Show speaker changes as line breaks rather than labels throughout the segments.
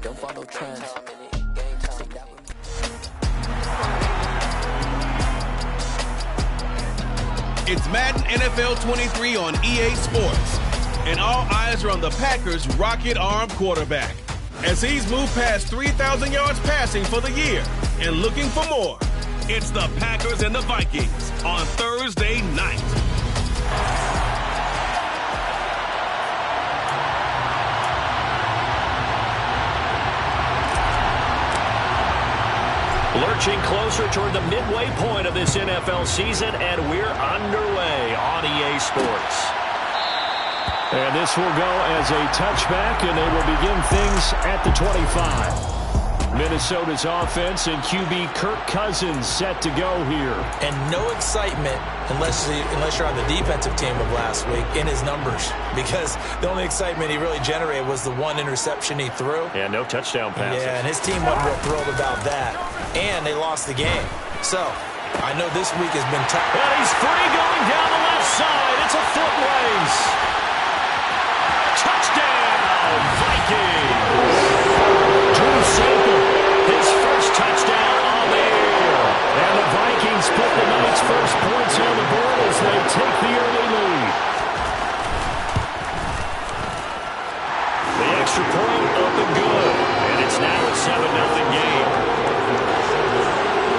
Don't follow trends.
It's Madden NFL 23 on EA Sports, and all eyes are on the Packers' rocket arm quarterback as he's moved past 3,000 yards passing for the year and looking for more. It's the Packers and the Vikings on Thursday night.
Lurching closer toward the midway point of this NFL season, and we're underway on EA Sports. And this will go as a touchback, and they will begin things at the 25. Minnesota's offense and QB Kirk Cousins set to go here.
And no excitement unless you're on the defensive team of last week in his numbers, because the only excitement he really generated was the one interception he threw.
Yeah, no touchdown passes.
Yeah, and his team wasn't real thrilled about that. And they lost the game. So, I know this week has been tough.
And he's free going down the left side. It's a foot race. Touchdown, Vikings. Drew Sample, his first touchdown on the year. And the Vikings put the night's first points on the board as they take the early lead. The extra point up and good. And it's now a 7-0 game.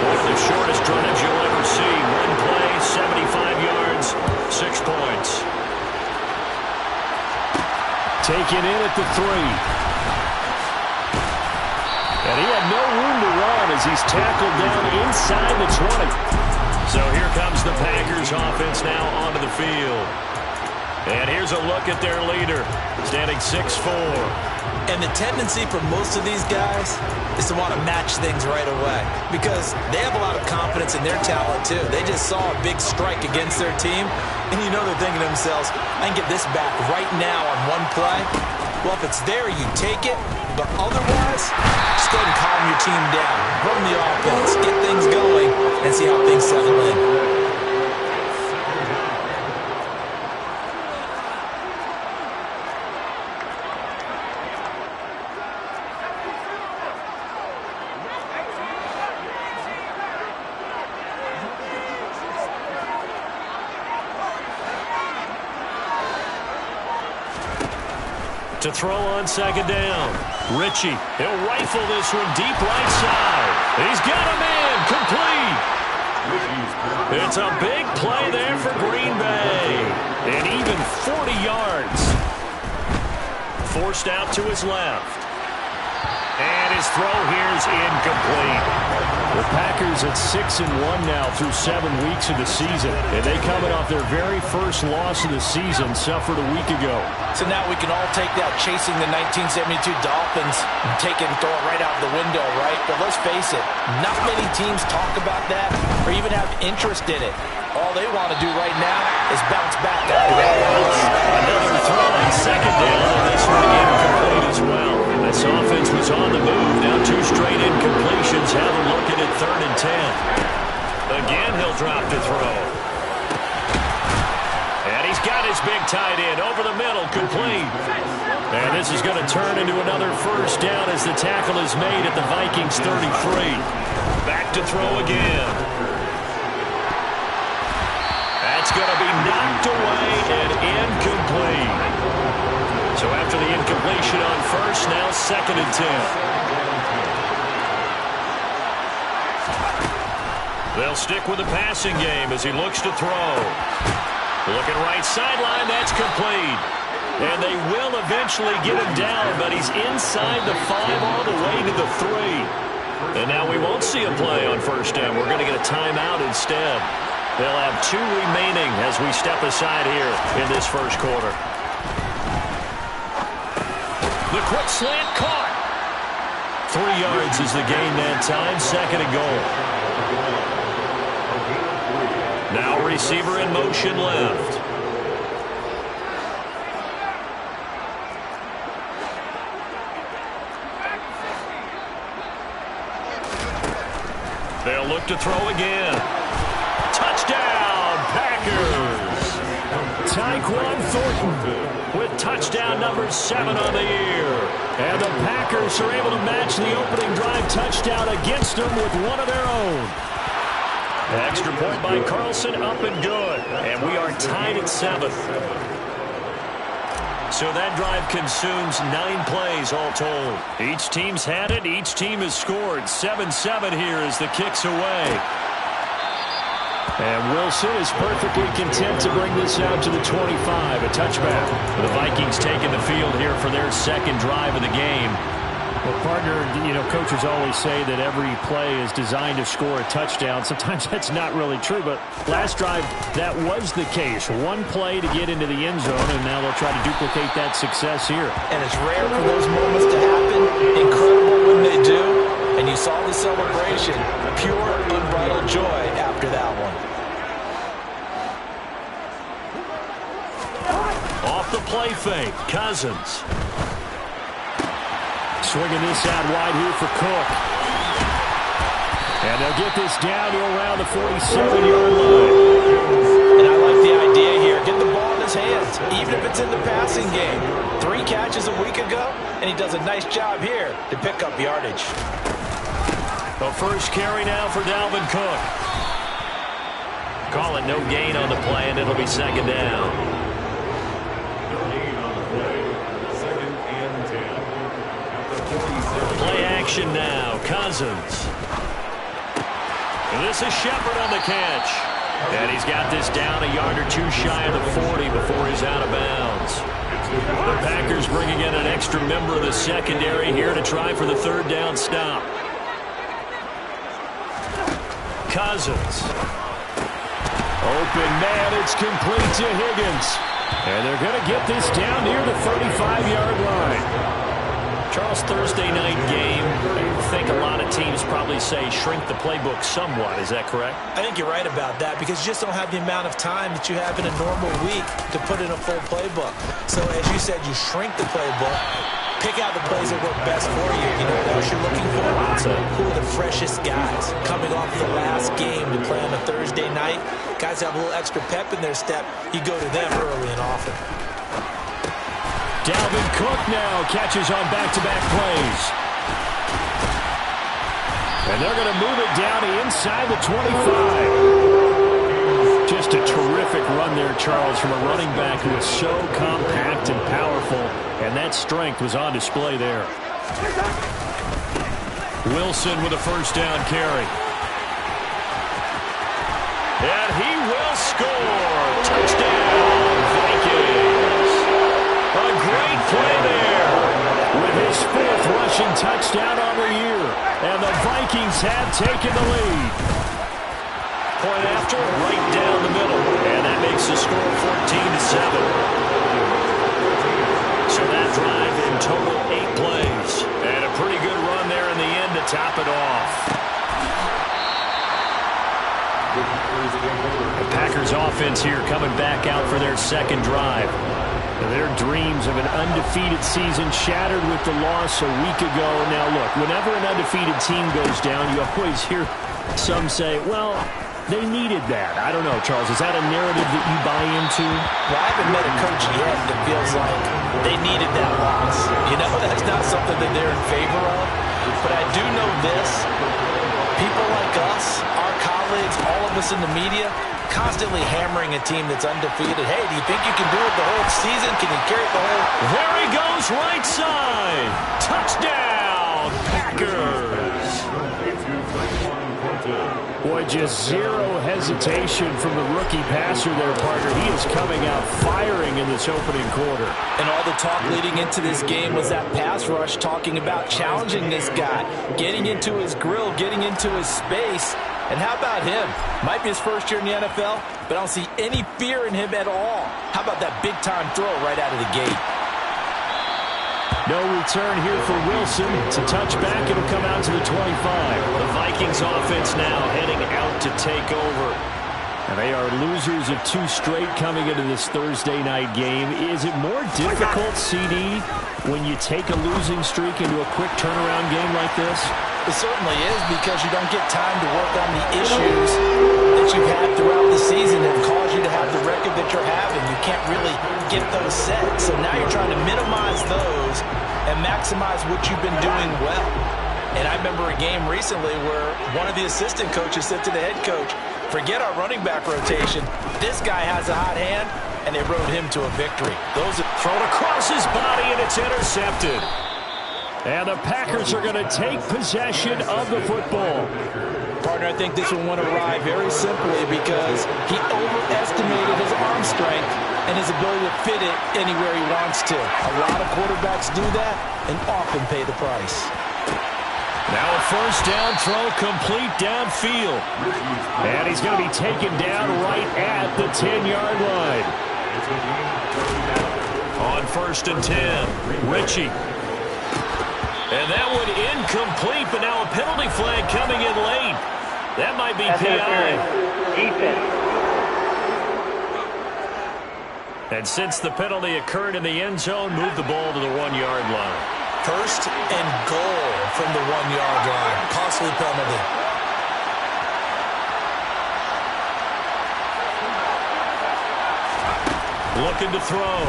One of the shortest drives you'll ever see. One play, 75 yards, 6 points. Taken in at the 3. And he had no room to run as he's tackled down inside the 20. So here comes the Packers offense now onto the field. And here's a look at their leader, standing 6'4".
And the tendency for most of these guys is to want to match things right away, because they have a lot of confidence in their talent too. They just saw a big strike against their team, and you know they're thinking to themselves, I can get this back right now on one play. Well, if it's there, you take it, but otherwise, just go ahead and calm your team down. Run the offense, get things going, and see how things settle in.
To throw on second down. Ritchie, he'll rifle this one deep right side. He's got him in, complete. It's a big play there for Green Bay. And even 40 yards. Forced out to his left. And his throw here is incomplete. The Packers at 6-1 now through 7 weeks of the season. And they coming off their very first loss of the season, suffered a week ago.
So now we can all take that chasing the 1972 Dolphins and take it and throw it right out the window, right? But let's face it, not many teams talk about that or even have interest in it. All they want to do right now is bounce back.
Another throw on second down, and this one incomplete as well. This offense was on the move. Now 2 straight incompletions. Have a look at it, 3rd and 10. Again, he'll drop to throw. And he's got his big tight end over the middle, complete. And this is going to turn into another first down as the tackle is made at the Vikings 33. Back to throw again. That's going to be knocked away and incomplete. So after the incompletion on first, now 2nd and 10. They'll stick with the passing game as he looks to throw. Looking right sideline, that's complete. And they will eventually get him down, but he's inside the 5 all the way to the 3. And now we won't see a play on first down. We're going to get a timeout instead. They'll have 2 remaining as we step aside here in this first quarter. The quick slant caught. 3 yards is the gain that time, 2nd and goal. Now receiver in motion left. They'll look to throw again. Touchdown, Packers! Tyquan Thornton with touchdown number 7 on the year. And the Packers are able to match the opening drive touchdown against them with one of their own. Extra point by Carlson, up and good. And we are tied at 7. So that drive consumes 9 plays all told. Each team's had it. Each team has scored. 7-7 here as the kick's away. And Wilson is perfectly content to bring this out to the 25, a touchback. The Vikings taking the field here for their second drive of the game. Well, partner, coaches always say that every play is designed to score a touchdown. Sometimes that's not really true, but last drive, that was the case. One play to get into the end zone, and now they'll try to duplicate that success here.
And it's rare for those moments to happen. Incredible when they do. And you saw the celebration. Pure, unbridled joy after that one.
Off the play fake, Cousins. Swinging this out wide here for Cook. And they'll get this down to around the 47-yard line.
And I like the idea here. Get the ball in his hands, even if it's in the passing game. 3 catches a week ago, and he does a nice job here to pick up yardage.
The first carry now for Dalvin Cook. Call it no gain on the play, and it'll be second down. Play action now. Cousins. And this is Shepard on the catch. And he's got this down a yard or 2 shy of the 40 before he's out of bounds. The Packers bringing in an extra member of the secondary here to try for the third down stop. Cousins. Open man, it's complete to Higgins. And they're going to get this down near the 35-yard line. Charles, Thursday night game, I think a lot of teams probably say shrink the playbook somewhat. Is that correct?
I think you're right about that because you just don't have the amount of time that you have in a normal week to put in a full playbook. So as you said, you shrink the playbook, pick out the plays that work best for you. You know what else you're looking for? So who are the freshest guys coming off the last game to play on a Thursday night? Guys have a little extra pep in their step. You go to them early and often.
Dalvin Cook now catches on back-to-back plays. And they're going to move it down to inside the 25. Just a terrific run there, Charles, from a running back who is so compact and powerful, and that strength was on display there. Wilson with a first down carry. And he will score. Touchdown, Vikings. A great play there with his 4th rushing touchdown on the year. And the Vikings have taken the lead. Point after, right down the middle. And that makes the score 14-7. So that drive in total 8 plays. And a pretty good run there in the end to top it off. The Packers offense here coming back out for their second drive. Their dreams of an undefeated season shattered with the loss a week ago. Now, look, whenever an undefeated team goes down, you always hear some say, well, they needed that. I don't know, Charles. Is that a narrative that you buy into?
Well, I haven't met a coach yet that feels like they needed that loss. You know, that's not something that they're in favor of. But I do know this. People like us, our colleagues, all of us in the media, constantly hammering a team that's undefeated. Hey, do you think you can do it the whole season? Can you carry it the whole...
There he goes, right side. Touchdown, Packers. Boy, just zero hesitation from the rookie passer there, partner. He is coming out firing in this opening quarter.
And all the talk leading into this game was that pass rush, talking about challenging this guy, getting into his grill, getting into his space. And how about him? Might be his first year in the NFL, but I don't see any fear in him at all. How about that big-time throw right out of the gate?
No return here for Wilson. It's a touchback. It'll come out to the 25. The Vikings offense now heading out to take over. And they are losers of 2 straight coming into this Thursday night game. Is it more difficult, CD, when you take a losing streak into a quick turnaround game like this?
It certainly is, because you don't get time to work on the issues that you've had throughout the season that cause you to have the record that you're having. You can't really get those set. So now you're trying to minimize those and maximize what you've been doing well. And I remember a game recently where one of the assistant coaches said to the head coach, forget our running back rotation. This guy has a hot hand, and they rode him to a victory.
Those are thrown across his body, and it's intercepted. And the Packers are going to take possession of the football.
Partner, I think this one went awry very simply because he overestimated his arm strength and his ability to fit it anywhere he wants to. A lot of quarterbacks do that and often pay the price.
Now a first down throw complete downfield. And he's going to be taken down right at the 10-yard line. On 1st and 10, Ritchie. And that one incomplete, but now a penalty flag coming in late. That might be PI. And since the penalty occurred in the end zone, move the ball to the 1-yard line.
1st and goal from the 1-yard line. Costly penalty.
Looking to throw.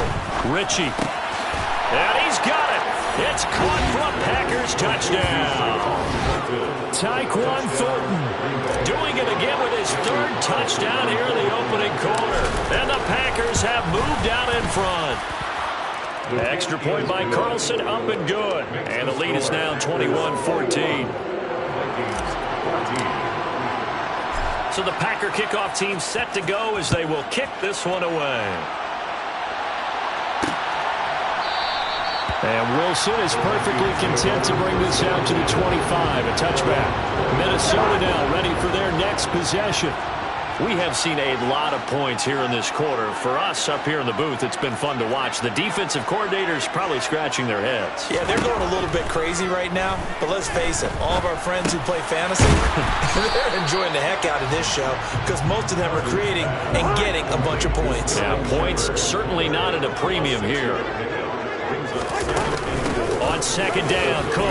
Ritchie. And he's got it. It's caught for a Packers touchdown. Tyquan Thornton doing it again with his 3rd touchdown here in the opening quarter. And the Packers have moved out in front. Extra point by Carlson, up and good. And the lead is now 21-14. So the Packer kickoff team set to go as they will kick this one away. And Wilson is perfectly content to bring this out to the 25, a touchback. Minnesota now ready for their next possession. We have seen a lot of points here in this quarter. For us up here in the booth, it's been fun to watch. The defensive coordinators probably scratching their heads.
Yeah, they're going a little bit crazy right now. But let's face it, all of our friends who play fantasy, they're enjoying the heck out of this show because most of them are creating and getting a bunch of points.
Yeah, points certainly not at a premium here. On 2nd down, Cook.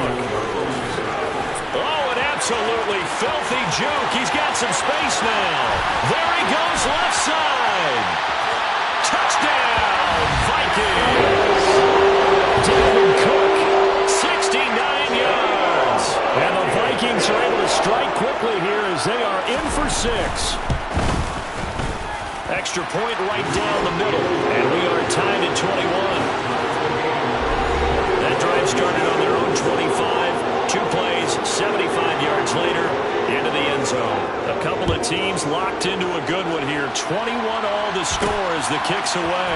Oh, an absolutely filthy juke. He's got some space now. There he goes, left side. Touchdown, Vikings. Dalvin Cook, 69 yards. And the Vikings are able to strike quickly here as they are in for 6. Extra point right down the middle. And we are tied at 21. That drive started on their own 25. 2 plays, 75 yards later, into the end zone. A couple of teams locked into a good one here. 21 all the score as the kick's away.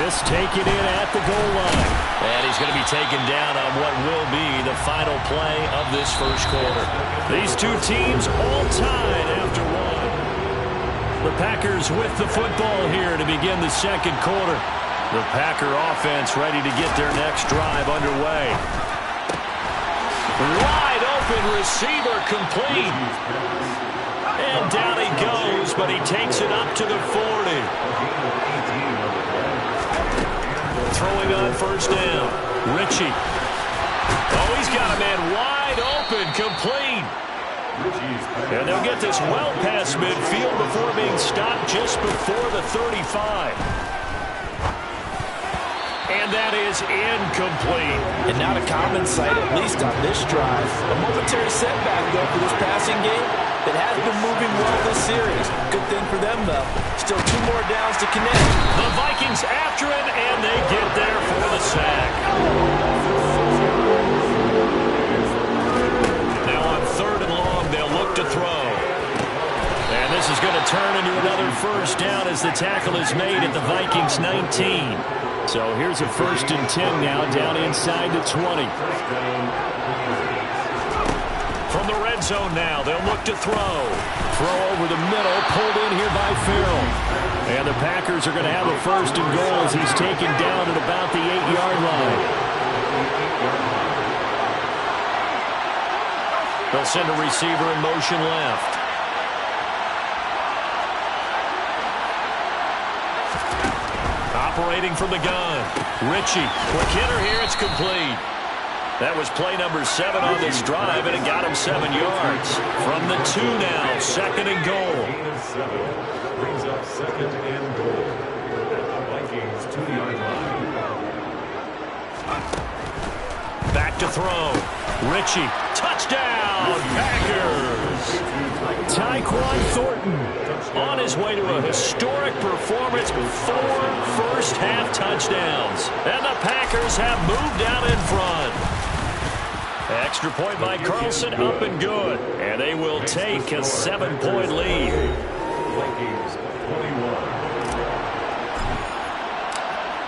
This taken in at the goal line. And he's going to be taken down on what will be the final play of this first quarter. These two teams all tied after one. The Packers with the football here to begin the second quarter. The Packer offense ready to get their next drive underway. Wide open receiver complete. And down he goes, but he takes it up to the 40. Throwing on 1st down. Ritchie. Oh, he's got a man wide open, complete. And they'll get this well past midfield before being stopped just before the 35. And that is incomplete.
And not a common sight, at least on this drive. A momentary setback, though, for this passing game that has been moving well this series. Good thing for them, though. Still 2 more downs to connect.
The Vikings after him, and they get there for the sack. Now on 3rd and long, they'll look to throw. And this is going to turn into another first down as the tackle is made at the Vikings 19. So here's a 1st and 10 now down inside the 20. From the red zone now, they'll look to throw. Throw over the middle, pulled in here by Farrell. And the Packers are going to have a 1st and goal as he's taken down at about the 8-yard line. They'll send a receiver in motion left. Operating from the gun. Ritchie. Quick hitter here. It's complete. That was play number 7 on this drive, and it got him 7 yards. From the 2 now. 2nd and goal.
Brings up 2nd and goal. At the Vikings 2-yard line.
Back to throw. Ritchie, touchdown, Packers. Tyquan Thornton on his way to a historic performance with 4 first-half touchdowns. And the Packers have moved out in front. Extra point by Carlson, up and good. And they will take a 7-point lead.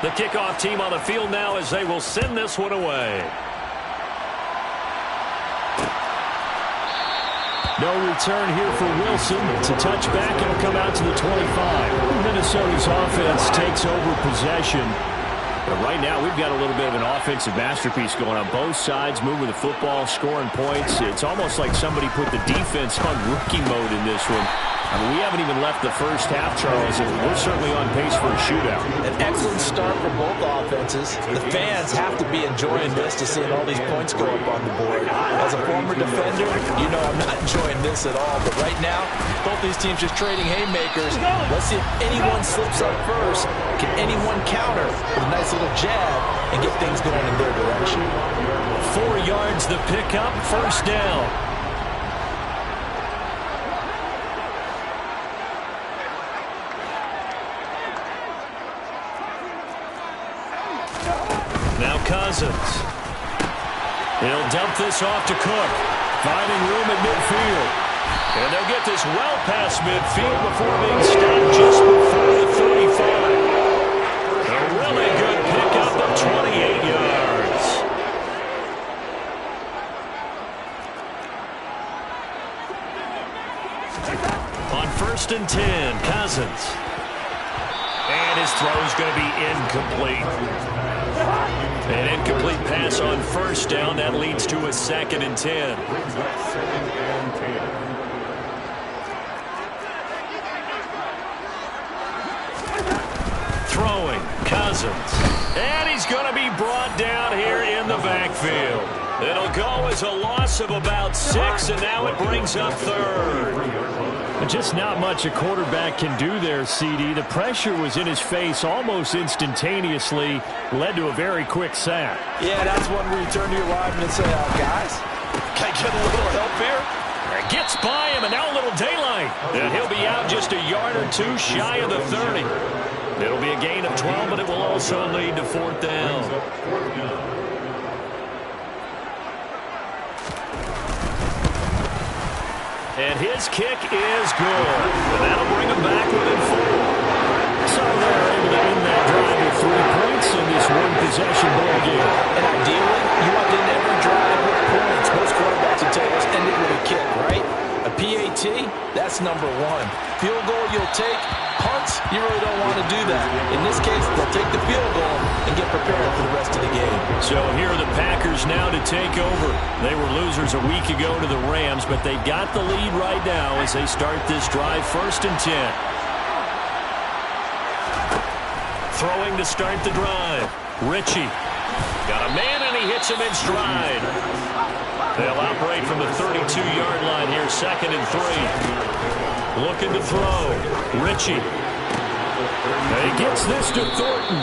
The kickoff team on the field now as they will send this one away.
No return here for Wilson. It's a touchback. It'll come out to the 25. Minnesota's offense takes over possession.
But right now, we've got a little bit of an offensive masterpiece going on both sides, moving the football, scoring points. It's almost like somebody put the defense on rookie mode in this one. I mean, we haven't even left the first half, Charles, and we're certainly on pace for a shootout.
An excellent start for both offenses. The fans have to be enjoying this to seeing all these points go up on the board. As a former defender, you know I'm not enjoying this at all. But right now, both these teams just trading haymakers. Let's see if anyone slips up first. Can anyone counter with a nice little jab and get things going in their direction?
4 yards the pickup, first down. Now Cousins. He'll dump this off to Cook. Finding room at midfield. And they'll get this well past midfield before being stopped just before the 35. A really good pickup of 28 yards. On 1st and 10, Cousins. And his throw's going to be incomplete. An incomplete pass on first down. That leads to a 2nd and 10. Throwing, Cousins. And he's going to be brought down here in the backfield. It'll go as a loss of about 6, and now it brings up 3rd.
Just not much a quarterback can do there, CD. The pressure was in his face almost instantaneously, led to a very quick sack.
Yeah, that's one where you turn to your lineman and say, guys, can I get a little help here?
It gets by him, and now a little daylight. And he'll be out just a yard or 2 shy of the 30. It'll be a gain of 12, but it will also lead to 4th down. And his kick is good. And that'll bring him back within 4.
So they're able to end that drive with 3 points in this one-possession ball game.
And ideally, you want to end every drive with points. Most quarterbacks would tell us end it with a kick, right? A PAT, that's number 1. Field goal you'll take. Punts, you really don't want to do that. In this case, they'll take the field goal and get prepared for the rest of the game.
So here are the Packers now to take over. They were losers a week ago to the Rams, but they got the lead right now as they start this drive, 1st and 10. Throwing to start the drive. Ritchie. Got a man, and he hits him in stride. They'll operate from the 32-yard line here, 2nd and 3. Looking to throw. Ritchie. And he gets this to Thornton.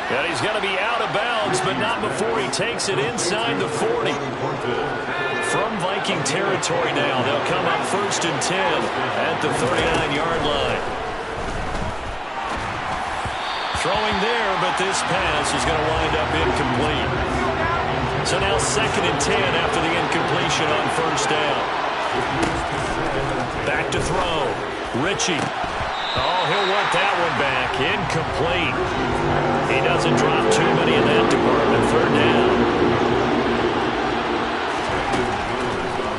And he's going to be out of bounds, but not before he takes it inside the 40. From Viking territory now, they'll come up 1st and 10 at the 39-yard line. Throwing there, but this pass is going to wind up incomplete. So now 2nd and 10 after the incompletion on 1st down. Back to throw. Ritchie. Oh, he'll want that one back. Incomplete. He doesn't drop too many in that department. 3rd down.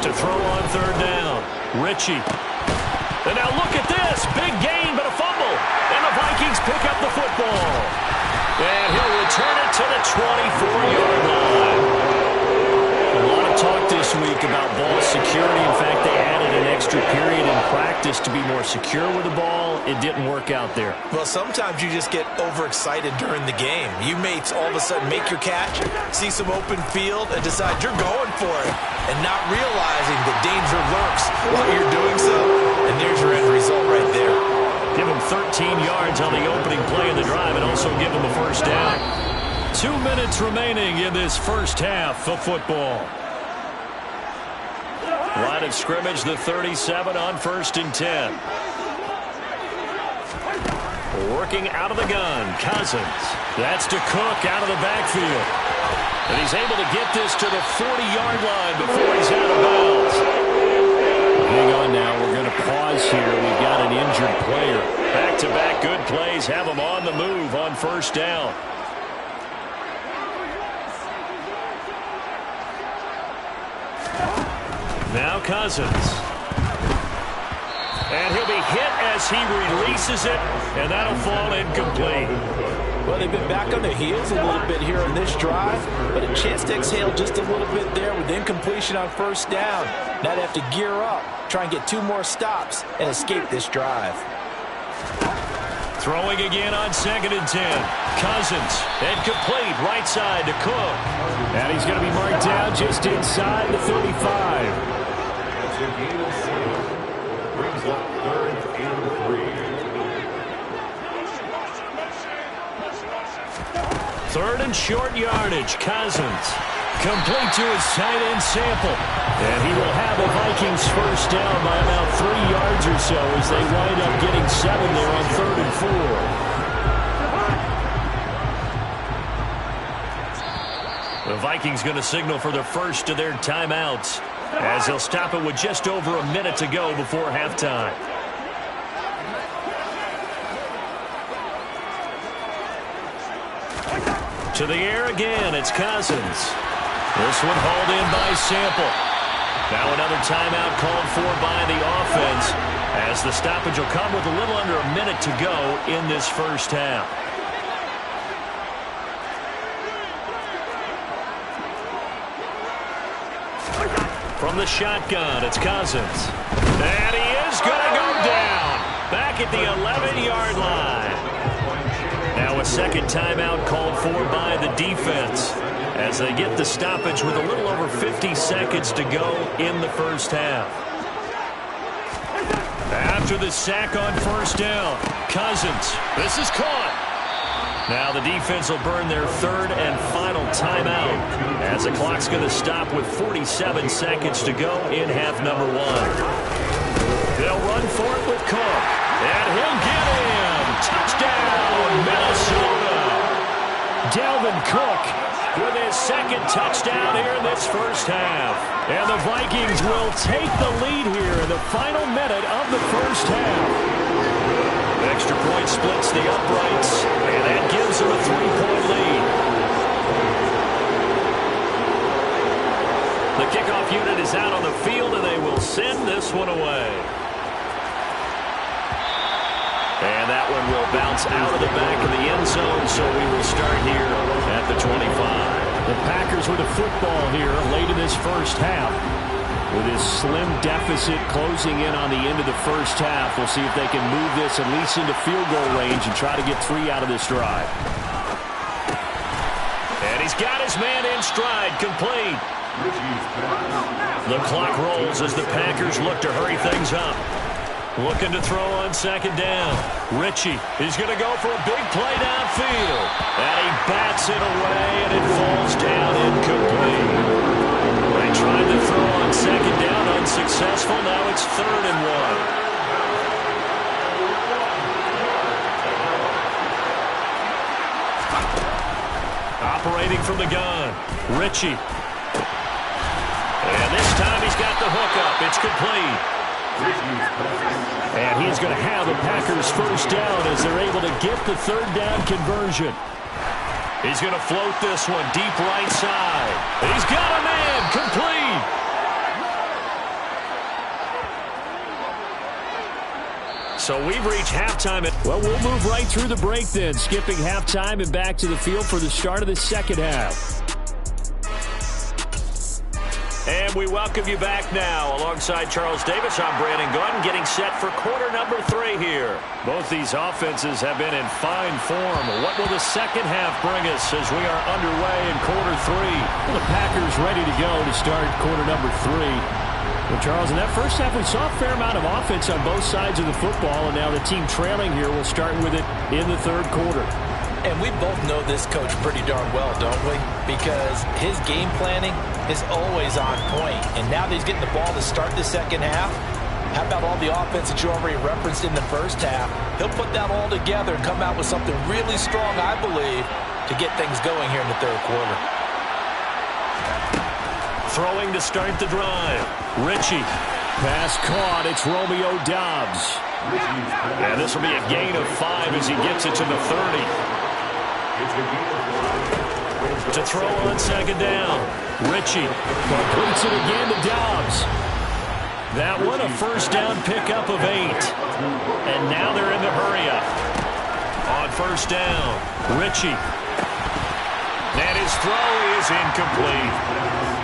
To throw on 3rd down. Ritchie. And now look at this. Big gain, but a fumble. And the Vikings pick up the football. And he'll return it to the 24-yard line. A lot of talk this week about ball security. In fact, they added an extra period in practice to be more secure with the ball. It didn't work out there.
Well, sometimes you just get overexcited during the game. You may all of a sudden make your catch, see some open field, and decide you're going for it, and not realizing the danger lurks while you're doing so. And there's your end result right there.
Give him 13 yards on the opening play of the drive and also give him a 1st down. 2 minutes remaining in this first half of football. Line of scrimmage, the 37 on 1st and 10. Working out of the gun, Cousins. That's to Cook out of the backfield. And he's able to get this to the 40-yard line before he's out of bounds.
Hang on now. We're going to pause here. We've got an injured player.
Back-to-back good plays have him on the move on 1st down. Now Cousins. And he'll be hit as he releases it, and that'll fall incomplete.
Well, they've been back on their heels a little bit here on this drive, but a chance to exhale just a little bit there with incompletion on 1st down. Now they have to gear up, try and get 2 more stops, and escape this drive.
Throwing again on 2nd and 10. Cousins, and complete, right side to Cook.
And he's going to be marked down just inside the 35.
That's a gain of 6. Brings up 3rd and 3.
3rd and short yardage. Cousins. Complete to his tight end Sample. And he will have the Vikings first down by about 3 yards or so as they wind up getting 7 there on 3rd and 4. The Vikings going to signal for the first of their timeouts as they'll stop it with just over a minute to go before halftime. To the air again, it's Cousins. This one hauled in by Sample. Now another timeout called for by the offense as the stoppage will come with a little under a minute to go in this first half. From the shotgun, it's Cousins. And he is going to go down. Back at the 11-yard line. Now a second timeout called for by the defense as they get the stoppage with a little over 50 seconds to go in the first half. After the sack on 1st down, Cousins. This is caught. Now the defense will burn their 3rd and final timeout as the clock's going to stop with 47 seconds to go in half number 1. They'll run for it with Cook. And he'll get in. Touchdown, Minnesota. Dalvin Cook with his 2nd touchdown here in this first half. And the Vikings will take the lead here in the final minute of the first half. Extra point splits the uprights, and that gives them a 3-point lead. The kickoff unit is out on the field, and they will send this one away. And that one will bounce out of the back of the end zone, so we will start here at the 25.
The Packers with a football here late in this first half. With his slim deficit closing in on the end of the first half, we'll see if they can move this at least into field goal range and try to get 3 out of this drive.
And he's got his man in stride, complete. The clock rolls as the Packers look to hurry things up. Looking to throw on 2nd down. Ritchie is going to go for a big play downfield. And he bats it away, and it falls down incomplete. They tried to throw on 2nd down, unsuccessful. Now it's 3rd and 1. Operating from the gun, Ritchie. And this time he's got the hookup. It's complete.
And he's going to have the Packers first down as they're able to get the 3rd down conversion.
He's going to float this one deep right side. He's got a man, complete. So we've reached halftime.
Well, we'll move right through the break then, skipping halftime and back to the field for the start of the second half.
And we welcome you back now. Alongside Charles Davis, I'm Brandon Gordon, getting set for quarter number 3 here.
Both these offenses have been in fine form. What will the second half bring us as we are underway in quarter 3? Well, the Packers ready to go to start quarter number 3. Well, Charles, in that first half, we saw a fair amount of offense on both sides of the football, and now the team trailing here will start with it in the 3rd quarter.
And we both know this coach pretty darn well, don't we? Because his game planning is always on point. And now that he's getting the ball to start the second half, how about all the offense that you already referenced in the first half? He'll put that all together and come out with something really strong, I believe, to get things going here in the third quarter.
Throwing to start the drive. Ritchie.
Pass caught. It's Romeo Doubs.
And this will be a gain of 5 as he gets it to the 30. To throw on second down. Ritchie
Completes it again to Doubs.
That one a first down pickup of 8. And now they're in the hurry up. On first down, Ritchie. And his throw is incomplete.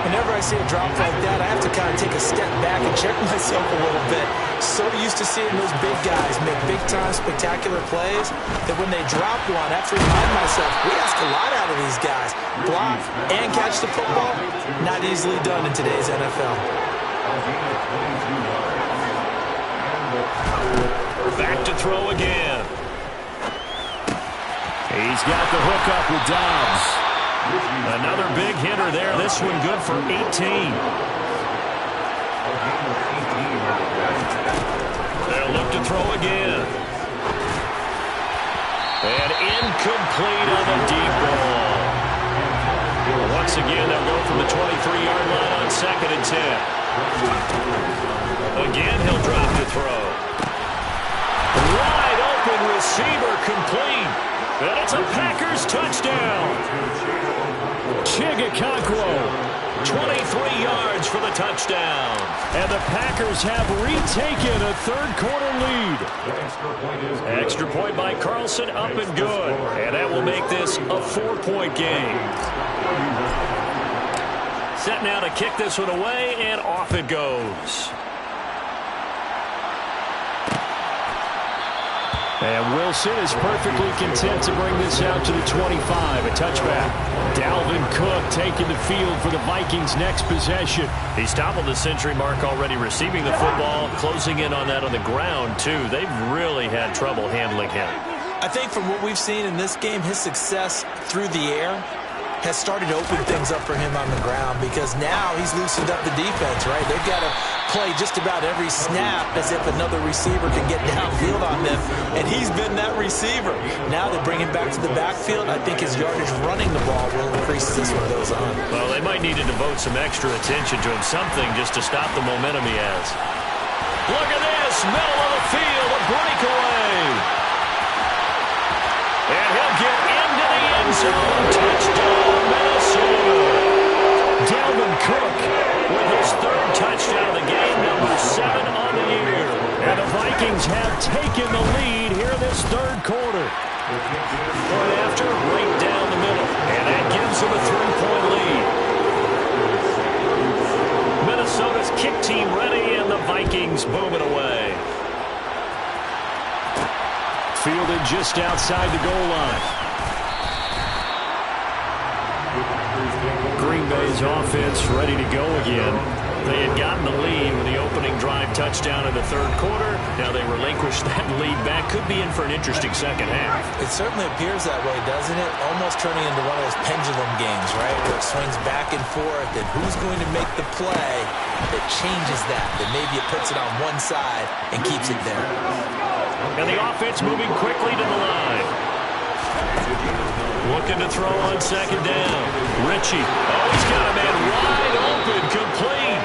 Whenever I see a drop like that, I have to kind of take a step back and check myself a little bit. So used to seeing those big guys make big-time spectacular plays that when they drop one, I have to remind myself, we ask a lot out of these guys. Block and catch the football, not easily done in today's NFL.
Back to throw again.
He's got the hook up with Doubs.
Another big hitter there. This one good for 18. They'll look to throw again. And incomplete on the deep ball. Once again, they'll go from the 23-yard line on second and 10. Again, he'll drop to throw. Wide open receiver complete. And it's a Packers touchdown.
Chigakonkwo.
23 yards for the touchdown.
And the Packers have retaken a third-quarter lead.
Extra point by Carlson, up and good. And that will make this a 4-point game. Set now to kick this one away, and off it goes.
And Wilson is perfectly content to bring this out to the 25, a touchback. Dalvin Cook taking the field for the Vikings' next possession.
He's toppled the century mark already receiving the football, closing in on that on the ground, too. They've really had trouble handling him.
I think from what we've seen in this game, his success through the air has started to open things up for him on the ground because now he's loosened up the defense, right? They've got to play just about every snap as if another receiver can get downfield on them, and he's been that receiver. Now they bring him back to the backfield. I think his yardage running the ball will increase as this one goes on.
Well, they might need to devote some extra attention to him, something just to stop the momentum he has. Look at this, middle of the field, a breakaway. And he'll get into the end zone. Touchdown, Minnesota.
Dalvin Cook
with his third touchdown of the game, number 7 on the year.
And the Vikings have taken the lead here in this third quarter.
Point after, right down the middle. And that gives them a 3-point lead. Minnesota's kick team ready, and the Vikings moving away.
Fielded just outside the goal line. Green Bay's offense ready to go again.
They had gotten the lead with the opening drive touchdown in the third quarter. Now they relinquish that lead back. Could be in for an interesting second half.
It certainly appears that way, doesn't it? Almost turning into one of those pendulum games, right? Where it swings back and forth, and who's going to make the play that changes that? That maybe it puts it on one side and keeps it there.
And the offense moving quickly to the line. Looking to throw on second down. Ritchie. Oh, he's got a man wide open, complete.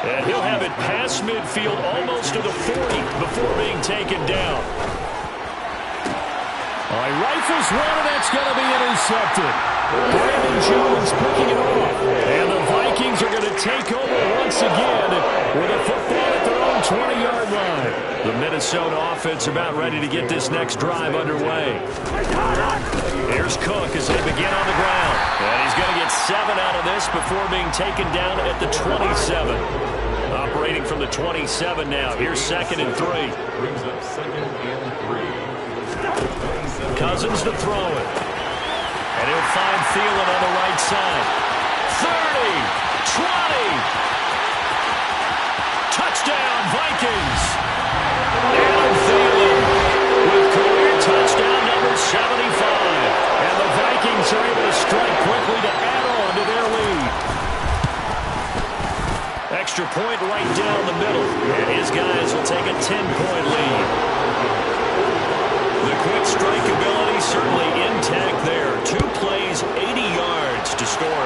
And he'll have it past midfield almost to the 40 before being taken down.
All right, rifles one, and that's going to be intercepted. Brandon Jones picking it off. And the Vikings are going to take over once again with a football at their own 20-yard line.
The Minnesota offense about ready to get this next drive underway. Here's Cook as they begin on the ground. And he's going to get 7 out of this before being taken down at the 27. Operating from the 27 now. Here's 2nd and 3.
Brings up 2nd and 3.
Cousins to throw it. And he'll find Thielen on the right side. 30, 20. Touchdown, Vikings. And Thielen with career touchdown number 70. extra point right down the middle. And his guys will take a 10-point lead. The quick strike ability certainly intact there. 2 plays, 80 yards to score.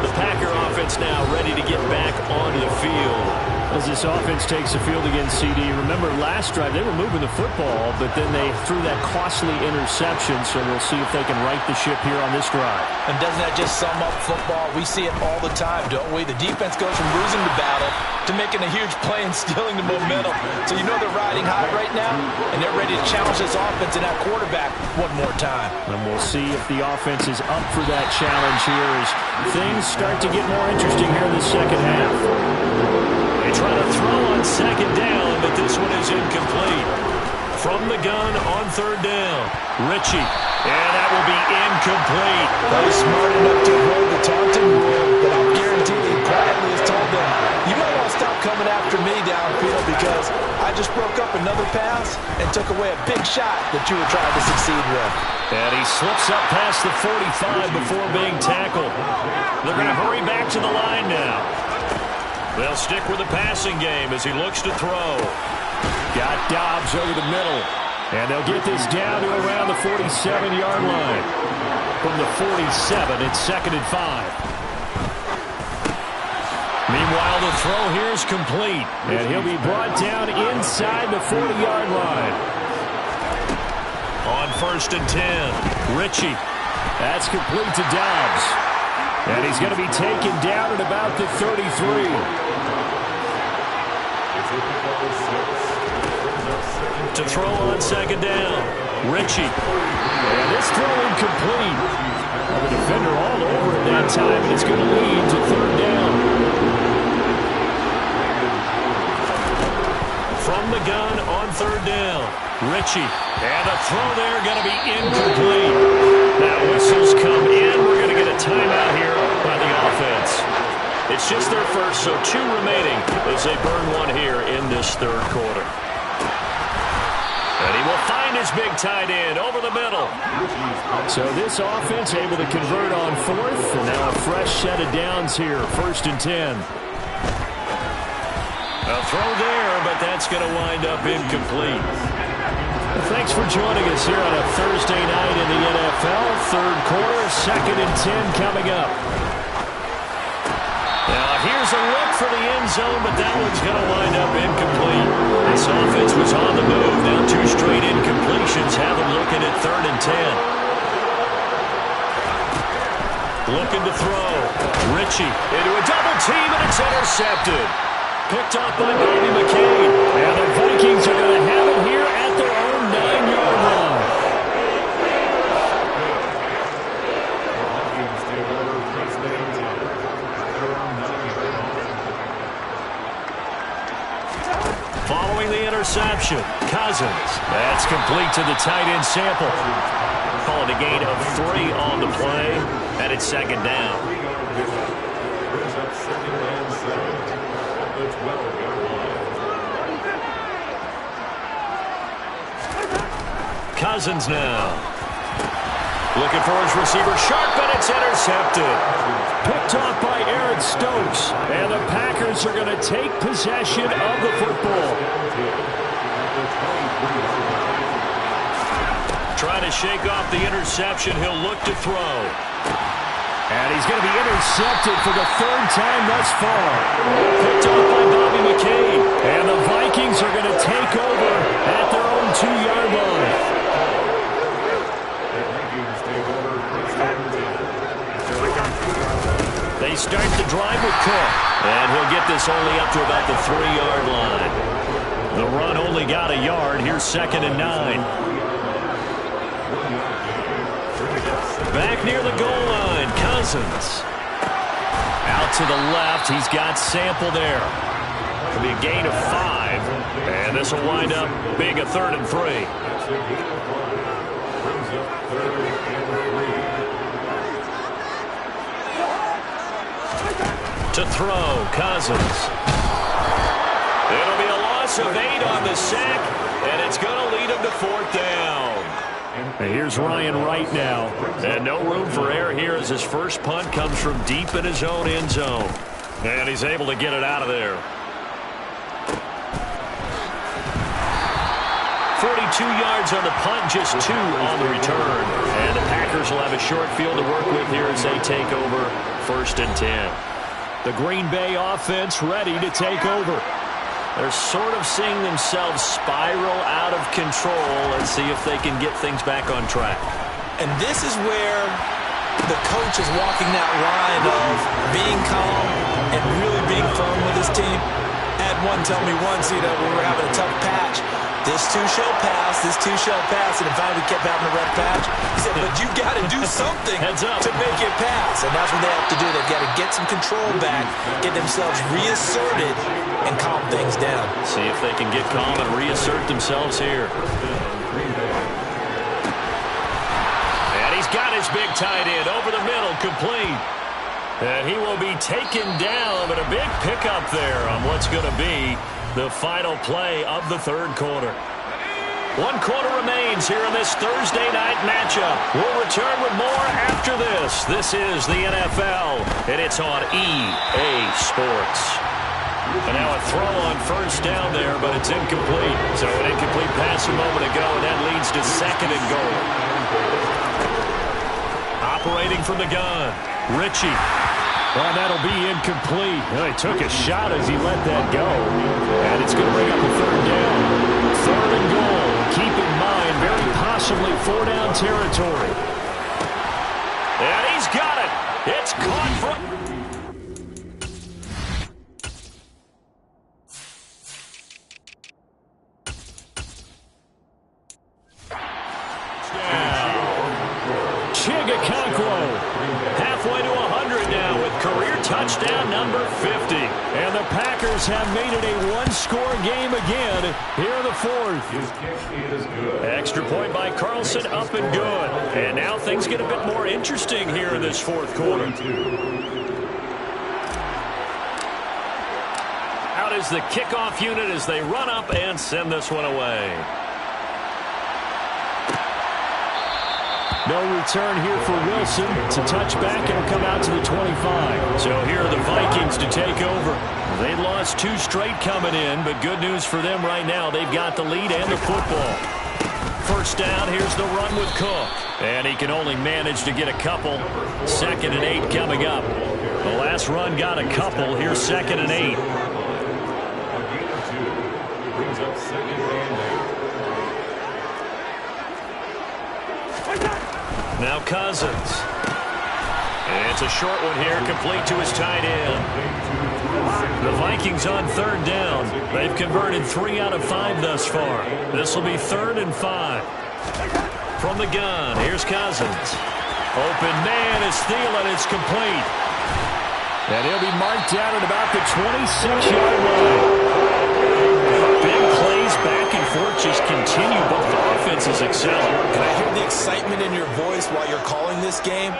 The Packer offense now ready to get back onto the field.
As this offense takes the field against CD, remember last drive they were moving the football, but then they threw that costly interception, so we'll see if they can right the ship here on this drive.
And doesn't that just sum up football? We see it all the time, don't we? The defense goes from losing the battle to making a huge play and stealing the momentum. So you know they're riding high right now, and they're ready to challenge this offense and that quarterback one more time.
And we'll see if the offense is up for that challenge here as things start to get more interesting here in the second half.
They try to throw on second down, but this one is incomplete. From the gun on third down, Ritchie. And that will be incomplete.
That was smart enough to avoid the taunting rule, but I'll guarantee he quietly has told them, you might want to stop coming after me downfield because I just broke up another pass and took away a big shot that you were trying to succeed with.
And he slips up past the 45 before being tackled. They're going to hurry back to the line now. They'll stick with the passing game as he looks to throw.
Got Dobbs over the middle. And they'll get this down to around the 47-yard line. From the 47, it's 2nd and 5.
Meanwhile, the throw here is complete.
And he'll be brought down inside the 40-yard line.
On 1st and 10, Ritchie.
That's complete to Dobbs. And he's going to be taken down at about the 33.
To throw on 2nd down, Ritchie.
And this throw incomplete. The defender all over it that time, and it's going to lead to 3rd down.
From the gun on 3rd down, Ritchie. And the throw there going to be incomplete. Now whistles come in. We're going to get a timeout here by the offense. It's just their first, so 2 remaining as they burn one here in this 3rd quarter. And he will find his big tight end over the middle.
So this offense able to convert on 4th, and now a fresh set of downs here, 1st and 10.
A throw there, but that's going to wind up incomplete.
Thanks for joining us here on a Thursday night in the NFL. 3rd quarter, 2nd and 10 coming up.
Now here's a look for the end zone, but that one's going to wind up incomplete. This offense was on the move. Now 2 straight incompletions have them looking at 3rd and 10. Looking to throw. Ritchie into a double team, and it's intercepted. Picked off by Bobby McCain.
And the Vikings are going to have it here at their own 9-yard line.
Following the interception, Cousins. That's complete to the tight end Sample. Call it a gain of 3 on the play, and it's 2nd down. Cousins now. Looking for his receiver, Sharp, and it's intercepted.
Picked off by Aaron Stokes. And the Packers are going to take possession of the football.
Trying to shake off the interception. He'll look to throw.
And he's going to be intercepted for the 3rd time thus far.
Picked off by Bobby McCain.
And the Vikings are going to take over at their own 2-yard line.
They start the drive with Cook. And he'll get this only up to about the 3-yard line. The run only got a yard. Here's 2nd and 9. Back near the goal line, Cousins. Out to the left, he's got Sample there. It'll be a gain of 5. And this will wind up being a 3rd and 3. To throw, Cousins. It'll be a loss of 8 on the sack, and it's going to lead him to 4th down.
And here's Ryan Wright now.
And no room for error here as his first punt comes from deep in his own end zone. And he's able to get it out of there. 42 yards on the punt, just 2 on the return. And the Packers will have a short field to work with here as they take over 1st and 10.
The Green Bay offense ready to take over.
They're sort of seeing themselves spiral out of control. Let's see if they can get things back on track.
And this is where the coach is walking that line of being calm and really being firm with his team. Had one tell me once, we were having a tough patch. This too shall pass, this too shall pass, and finally we kept having a red patch. He said, but you got to do something to make it pass, and that's what they have to do. They've got to get some control back, get themselves reasserted, and calm things down.
See if they can get calm and reassert themselves here. And he's got his big tight end over the middle, complete. And he will be taken down, but a big pickup there on what's going to be the final play of the 3rd quarter. 1 quarter remains here in this Thursday night matchup. We'll return with more after this. This is the NFL, and it's on EA Sports. And now a throw on 1st down there, but it's incomplete. So an incomplete pass a moment ago, and that leads to 2nd and goal. Operating from the gun, Ritchie.
Well, that'll be incomplete. Well, he took a shot as he let that go. And it's going to bring up a 3rd down. 3rd and goal. Keep in mind, very possibly 4-down territory.
And he's got it. It's caught from... Halfway to 100 now with career touchdown number 50.
And the Packers have made it a 1-score game again here in the 4th.
His kick is good.
Extra point by Carlson, up and good. And now things get a bit more interesting here in this 4th quarter. Out is the kickoff unit as they run up and send this one away.
No return here for Wilson. It's a touchback and will come out to the 25.
So here are the Vikings to take over. They lost 2 straight coming in, but good news for them right now. They've got the lead and the football. 1st down, here's the run with Cook. And he can only manage to get a couple. 2nd and 8 coming up. The last run got a couple. Here's 2nd and 8.
Brings up 2nd and 8.
Now Cousins. And it's a short one here, complete to his tight end. The Vikings on 3rd down. They've converted 3 out of 5 thus far. This will be 3rd and 5. From the gun, here's Cousins. Open man is Thielen. It's complete.
And he'll be marked down at about the 26-yard line.
Big plays back and forth just continue. Both offenses excelling.
Can I hear the excitement in your voice while you're calling this game?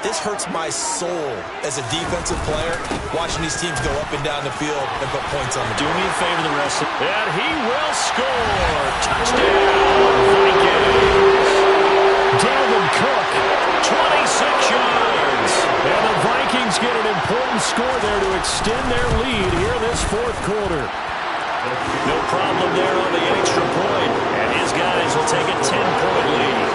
This hurts my soul as a defensive player, watching these teams go up and down the field and put points on the board.
Do me a favor the rest of it. And he will score. Touchdown, Vikings.
Dalvin Cook.
26 yards.
And the Vikings get an important score there to extend their lead here this 4th quarter.
No problem there on the extra point. And his guys will take a 10-point lead.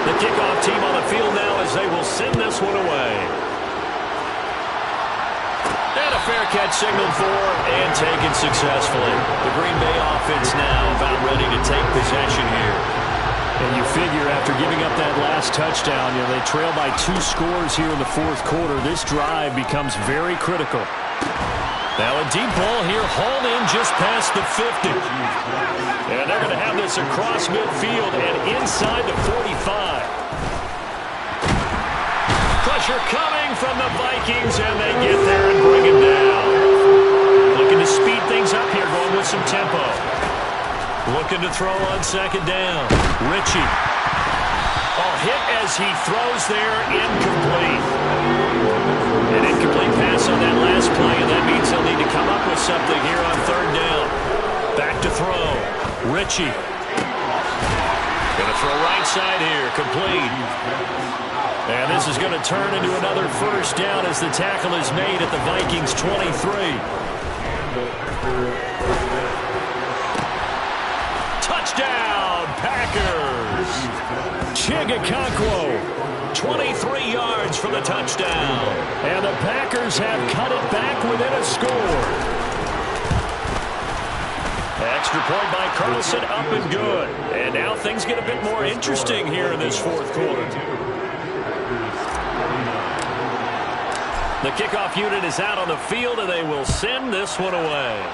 The kickoff team on the field now as they will send this one away. And a fair catch signaled for and taken successfully. The Green Bay offense now about ready to take possession here.
And you figure after giving up that last touchdown, they trail by 2 scores here in the 4th quarter. This drive becomes very critical.
Now a deep ball here, hauled in just past the 50. And they're going to have this across midfield and inside the 45. Pressure coming from the Vikings, and they get there and bring him down. Looking to speed things up here, going with some tempo. Looking to throw on 2nd down. Ritchie. Hit as he throws there, incomplete. An incomplete pass on that last play, and that means he'll need to come up with something here on 3rd down. Back to throw. Ritchie. Going to throw right side here, complete. And this is going to turn into another first down as the tackle is made at the Vikings 23. Touchdown, Packers! Chigakonkwo, 23 yards for the touchdown.
And the Packers have cut it back within a score.
Extra point by Carlson, up and good. And now things get a bit more interesting here in this fourth quarter. The kickoff unit is out on the field, and they will send this one away.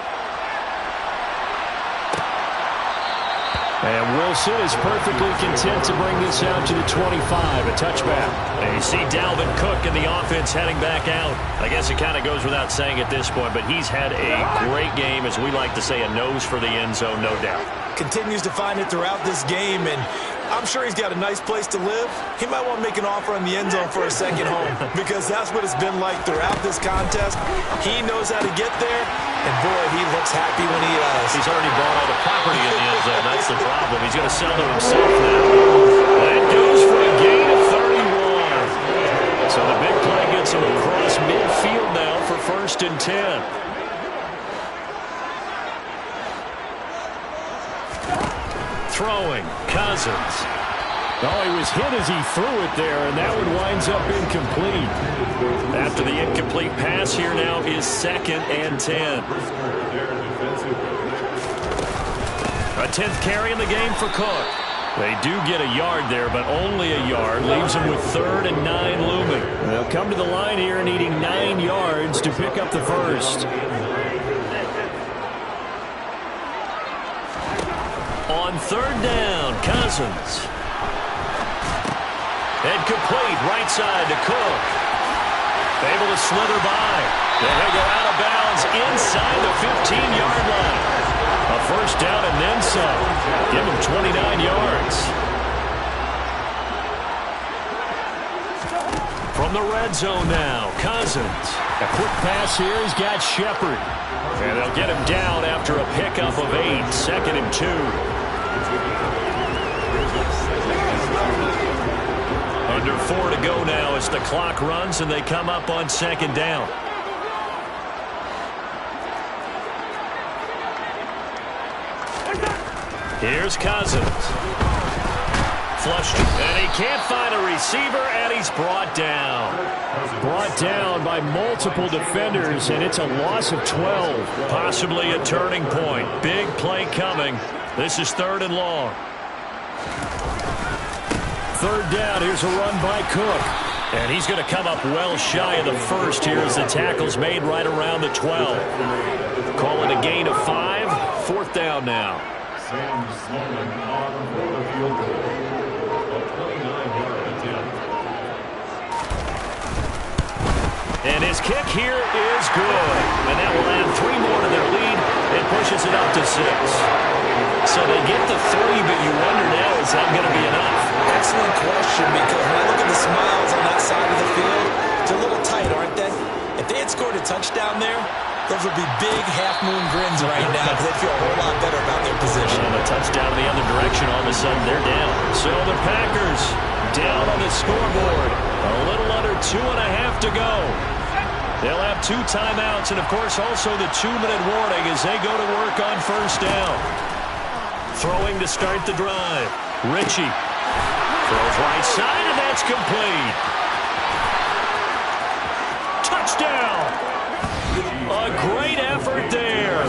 And Wilson is perfectly content to bring this out to the 25, a touchback.
And you see Dalvin Cook in the offense heading back out. I guess it kind of goes without saying at this point, but he's had a great game, as we like to say, a nose for the end zone, no doubt.
Continues to find it throughout this game, and I'm sure he's got a nice place to live. He might want to make an offer on the end zone for a second home, because that's what it's been like throughout this contest. He knows how to get there, and boy, he looks happy when he does.
He's already bought all the property in the end zone. That's the problem. He's going to sell to himself now. That goes for a gain of 31. So the big play gets him across midfield now for 1st and 10. Throwing, Cousins.
Oh, he was hit as he threw it there, and that one winds up incomplete.
After the incomplete pass, here now is 2nd and 10. A 10th carry in the game for Cook. They do get a yard there, but only a yard. Leaves them with 3rd and 9 looming.
They'll come to the line here needing 9 yards to pick up the first.
On 3rd down, Cousins. And complete, right side to Cook. Able to slither by. Then he'll go out of bounds inside the 15-yard line. A first down and then some. Give him 29 yards. From the red zone now, Cousins.
A quick pass here. He's got Shepard.
And they'll get him down after a pickup of 8. 2nd and 2. Under 4 to go now as the clock runs, and they come up on 2nd down. Here's Cousins. Flushed, and he can't find a receiver, and he's brought down.
Brought down by multiple defenders, and it's a loss of 12.
Possibly a turning point. Big play coming. This is 3rd and long.
3rd down. Here's a run by Cook.
And he's going to come up well shy of the first here as the tackle's made right around the 12. Call it a gain of 5. 4th down now.
Sam Sloman on for the field goal. A 29-yard attempt.
And his kick here is good. And that will add 3 more to their lead. It pushes it up to 6. So they get the 3, but you wonder now, is that going to be enough?
Excellent question, because when I look at the smiles on that side of the field, they're a little tight, aren't they? If they had scored a touchdown there, those would be big half-moon grins right now, because they'd feel a whole lot better about their position.
And a touchdown in the other direction, all of a sudden they're down. So the Packers down on the scoreboard. A little under 2.5 to go. They'll have 2 timeouts, and of course also the 2-minute warning as they go to work on 1st down. Throwing to start the drive. Ritchie throws right side, and that's complete. Touchdown! A great effort there.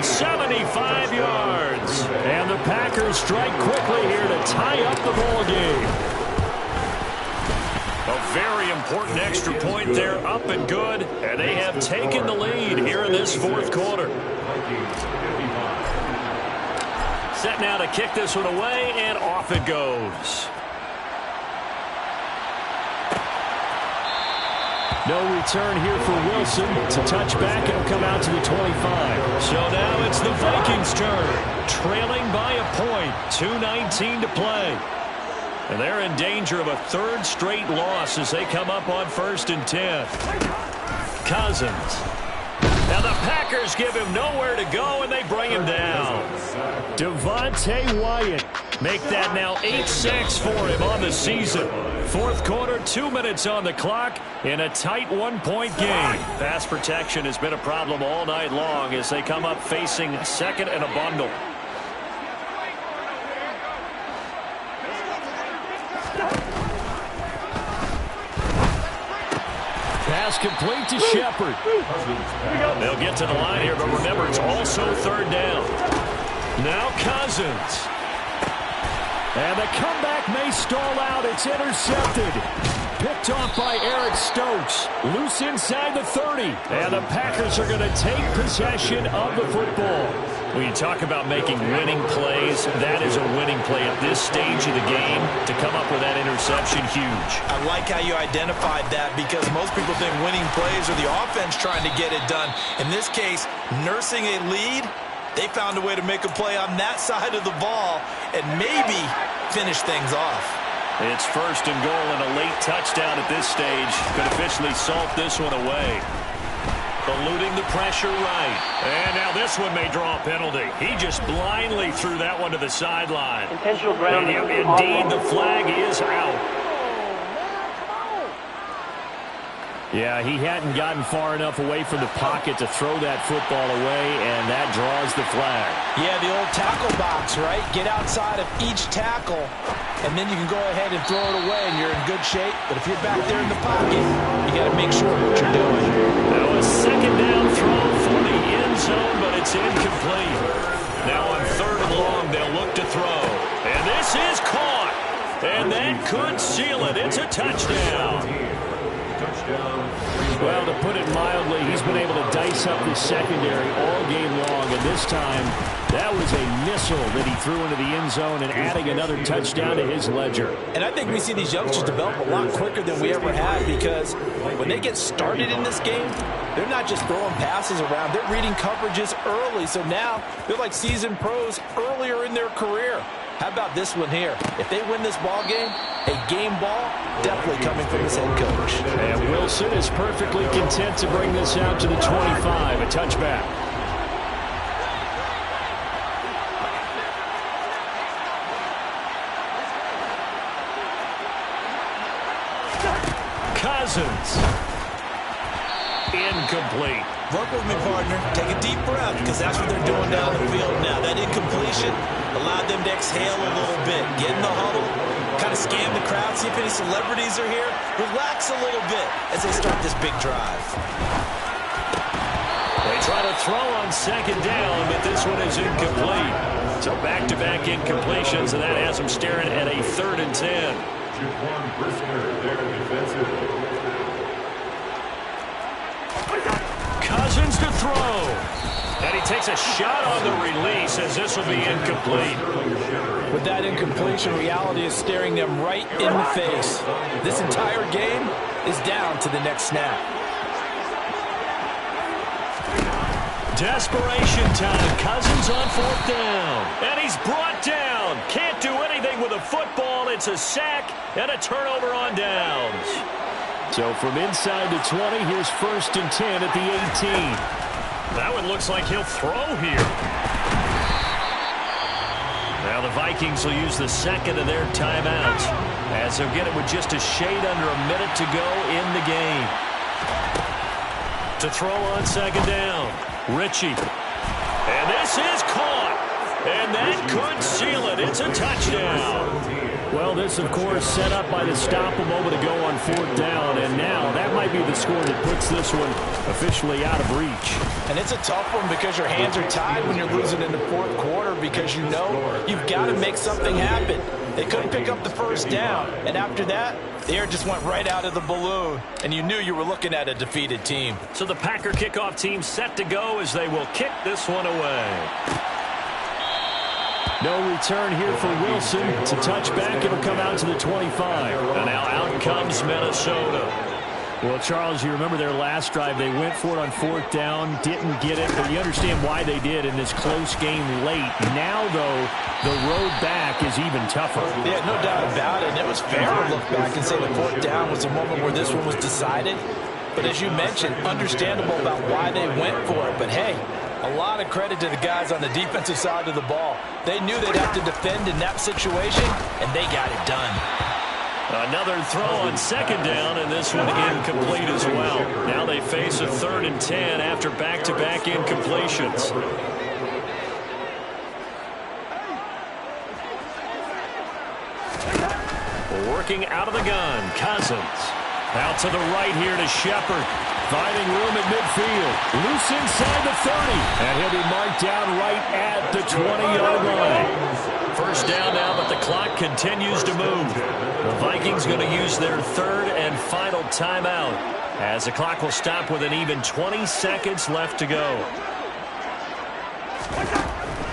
75 yards.
And the Packers strike quickly here to tie up the ball game.
A very important extra point there, up and good, and they have taken the lead here in this 4th quarter. Set now to kick this one away, and off it goes.
No return here for Wilson. To touch back, and he'll come out to the 25.
So now it's the Vikings' turn. Trailing by a point. 2:19 to play. And they're in danger of a 3rd straight loss as they come up on 1st and 10. Cousins. Now the Packers give him nowhere to go, and they bring him down.
Devontae Wyatt. Make that now 8 sacks for him on the season. Fourth quarter, 2 minutes on the clock in a tight 1-point game. Pass protection has been a problem all night long as they come up facing second and a bundle. Pass complete to Shepard. They'll get to the line here, but remember, it's also third down. Now Cousins. And the comeback may stall out. It's intercepted. Picked off by Eric Stokes. Loose inside the 30. And the Packers are going to take possession of the football. When you talk about making winning plays, that is a winning play at this stage of the game. To come up with that interception, huge.
I like how you identified that because most people think winning plays are the offense trying to get it done. In this case, nursing a lead, they found a way to make a play on that side of the ball and maybe finish things off.
It's first and goal and a late touchdown at this stage. Could officially salt this one away. Eluding the pressure right. And now this one may draw a penalty. He just blindly threw that one to the sideline.
Intentional grounding.
Indeed, the flag is out.
Yeah, he hadn't gotten far enough away from the pocket to throw that football away, and that draws the flag.
Yeah, the old tackle box, right? Get outside of each tackle, and then you can go ahead and throw it away, and you're in good shape. But if you're back there in the pocket, you got to make sure what you're doing.
Now a second down throw for the end zone, but it's incomplete. Now on third and long, they'll look to throw. And this is caught. And that could seal it. It's a touchdown.
Well, to put it mildly, he's been able to dice up the secondary all game long, and this time that was a missile that he threw into the end zone and adding another touchdown to his ledger.
And I think we see these youngsters develop a lot quicker than we ever have because when they get started in this game, they're not just throwing passes around. They're reading coverages early, so now they're like seasoned pros earlier in their career. How about this one here? If they win this ball game, a game ball, definitely coming from his head coach.
And Wilson is perfectly content to bring this out to the 25, a touchback.
Cousins. Incomplete.
Work with me, partner. Take a deep breath because that's what they're doing down the field now. That incompletion allowed them to exhale a little bit. Get in the huddle, kind of scan the crowd, see if any celebrities are here. Relax a little bit as they start this big drive.
They try to throw on second down, but this one is incomplete. So back-to-back incompletions, and that has them staring at a 3rd and 10.
Jaquan Brisker, their defensive.
Cousins to throw. And he takes a shot on the release as this will be incomplete.
With that incompletion, reality is staring them right in the face. This entire game is down to the next snap.
Desperation time. Cousins on 4th down. And he's brought down. Can't do anything with a football. It's a sack and a turnover on downs.
So from inside the 20, here's 1st and 10 at the 18.
That one looks like he'll throw here. Now the Vikings will use the second of their timeouts as they'll get it with just a shade under a minute to go in the game. To throw on second down, Ritchie. And this is caught. And that could seal it. It's a touchdown.
Well, this, of course, set up by the stop a moment ago on 4th down, and now that might be the score that puts this one officially out of reach.
And it's a tough one because your hands are tied when you're losing in the 4th quarter because you know you've got to make something happen. They couldn't pick up the 1st down, and after that, the air just went right out of the balloon, and you knew you were looking at a defeated team.
So the Packer kickoff team set to go as they will kick this one away.
No return here for Wilson. It's a touchback. It'll come out to the 25.
And now out comes Minnesota.
Well, Charles, you remember their last drive. They went for it on 4th down, didn't get it, but you understand why they did in this close game late. Now, though, the road back is even tougher.
Yeah, no doubt about it. And it was fair to look back and say the 4th down was the moment where this one was decided. But as you mentioned, understandable about why they went for it. But, hey, A lot of credit to the guys on the defensive side of the ball. They knew they'd have to defend in that situation, and they got it done.
Another throw on second down, and this one incomplete as well. Now they face a 3rd and 10 after back-to-back incompletions. Working out of the gun, Cousins. Out to the right here to Shepard. Finding room at midfield. Loose inside the 30. And he'll be marked down right at the 20-yard line. First down now, but the clock continues to move. The Vikings going to use their 3rd and final timeout, as the clock will stop with an even 20 seconds left to go.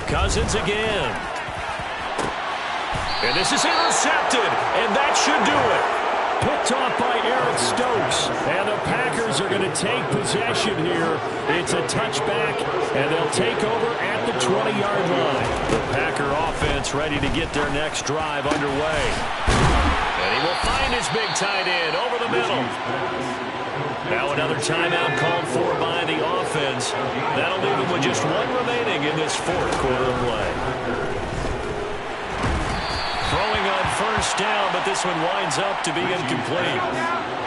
Cousins again. And this is intercepted, and that should do it. Picked off by Eric Stokes, and the Packers are going to take possession here. It's a touchback, and they'll take over at the 20-yard line. The Packer offense ready to get their next drive underway. And he will find his big tight end over the middle. Now another timeout called for by the offense. That'll leave them with just one remaining in this 4th quarter of play. Throwing on first down, but this one winds up to be incomplete.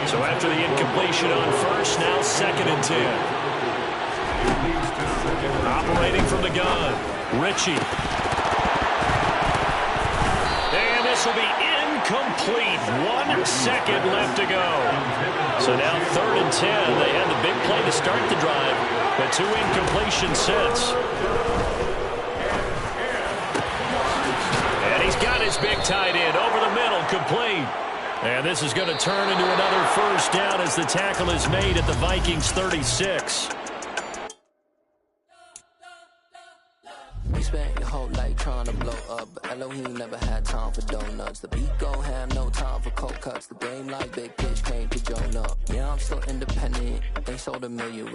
So after the incompletion on first, now 2nd and 10. Operating from the gun, Ritchie. And this will be incomplete. 1 second left to go. So now 3rd and 10. They had the big play to start the drive, but 2 incompletions since. He's got his big tight end over the middle, complete. And this is going to turn into another first down as the tackle is made at the Vikings 36.
You spent your whole life trying to blow up, but Elohim never had time for donuts. The beat go ham, no time for cold cuts. The game like big pitch came to Jonah. Yeah, I'm still independent. They sold a million.